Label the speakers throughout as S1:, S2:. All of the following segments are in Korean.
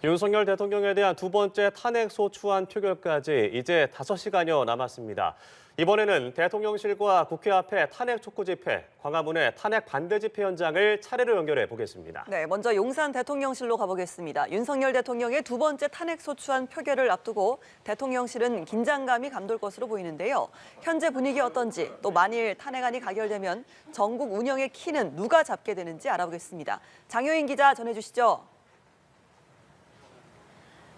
S1: 윤석열 대통령에 대한 두 번째 탄핵 소추안 표결까지 이제 5시간여 남았습니다. 이번에는 대통령실과 국회 앞에 탄핵 촉구 집회, 광화문의 탄핵 반대 집회 현장을 차례로 연결해 보겠습니다.
S2: 네, 먼저 용산 대통령실로 가보겠습니다. 윤석열 대통령의 두 번째 탄핵 소추안 표결을 앞두고 대통령실은 긴장감이 감돌 것으로 보이는데요. 현재 분위기 어떤지, 또 만일 탄핵안이 가결되면 전국 운영의 키는 누가 잡게 되는지 알아보겠습니다. 장효인 기자 전해주시죠.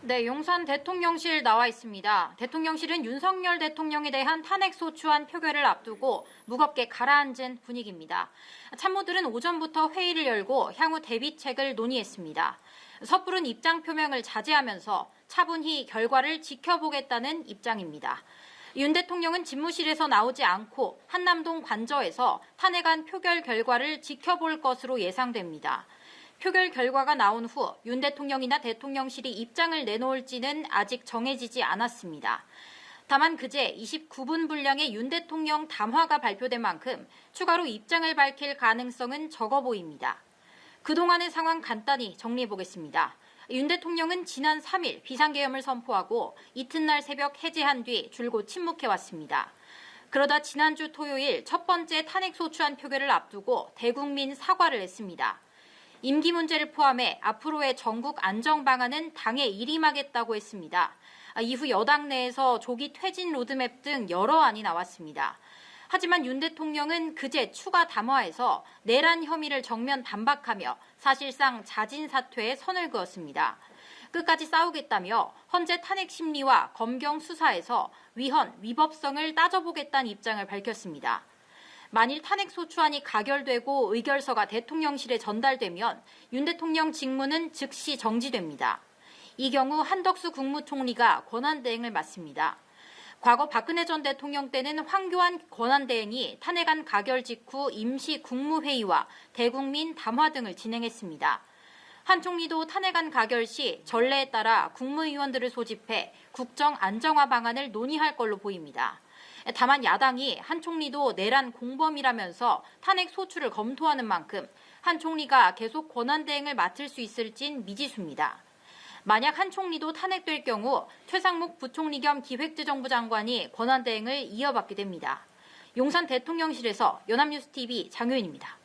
S3: 네, 용산 대통령실 나와 있습니다. 대통령실은 윤석열 대통령에 대한 탄핵 소추안 표결을 앞두고 무겁게 가라앉은 분위기입니다. 참모들은 오전부터 회의를 열고 향후 대비책을 논의했습니다. 섣부른 입장 표명을 자제하면서 차분히 결과를 지켜보겠다는 입장입니다. 윤 대통령은 집무실에서 나오지 않고 한남동 관저에서 탄핵안 표결 결과를 지켜볼 것으로 예상됩니다. 표결 결과가 나온 후 윤 대통령이나 대통령실이 입장을 내놓을지는 아직 정해지지 않았습니다. 다만 그제 29분 분량의 윤 대통령 담화가 발표된 만큼 추가로 입장을 밝힐 가능성은 적어 보입니다. 그동안의 상황 간단히 정리해 보겠습니다. 윤 대통령은 지난 3일 비상계엄을 선포하고 이튿날 새벽 해제한 뒤 줄곧 침묵해왔습니다. 그러다 지난주 토요일 첫 번째 탄핵 소추안 표결을 앞두고 대국민 사과를 했습니다. 임기 문제를 포함해 앞으로의 전국 안정 방안은 당에 일임하겠다고 했습니다. 이후 여당 내에서 조기 퇴진 로드맵 등 여러 안이 나왔습니다. 하지만 윤 대통령은 그제 추가 담화에서 내란 혐의를 정면 반박하며 사실상 자진 사퇴에 선을 그었습니다. 끝까지 싸우겠다며 헌재 탄핵 심리와 검경 수사에서 위헌, 위법성을 따져보겠다는 입장을 밝혔습니다. 만일 탄핵 소추안이 가결되고 의결서가 대통령실에 전달되면 윤 대통령 직무는 즉시 정지됩니다. 이 경우 한덕수 국무총리가 권한대행을 맡습니다. 과거 박근혜 전 대통령 때는 황교안 권한대행이 탄핵안 가결 직후 임시 국무회의와 대국민 담화 등을 진행했습니다. 한 총리도 탄핵안 가결 시 전례에 따라 국무위원들을 소집해 국정 안정화 방안을 논의할 걸로 보입니다. 다만 야당이 한 총리도 내란 공범이라면서 탄핵 소추를 검토하는 만큼 한 총리가 계속 권한대행을 맡을 수 있을진 미지수입니다. 만약 한 총리도 탄핵될 경우 최상목 부총리 겸 기획재정부 장관이 권한대행을 이어받게 됩니다. 용산 대통령실에서 연합뉴스TV 장효인입니다.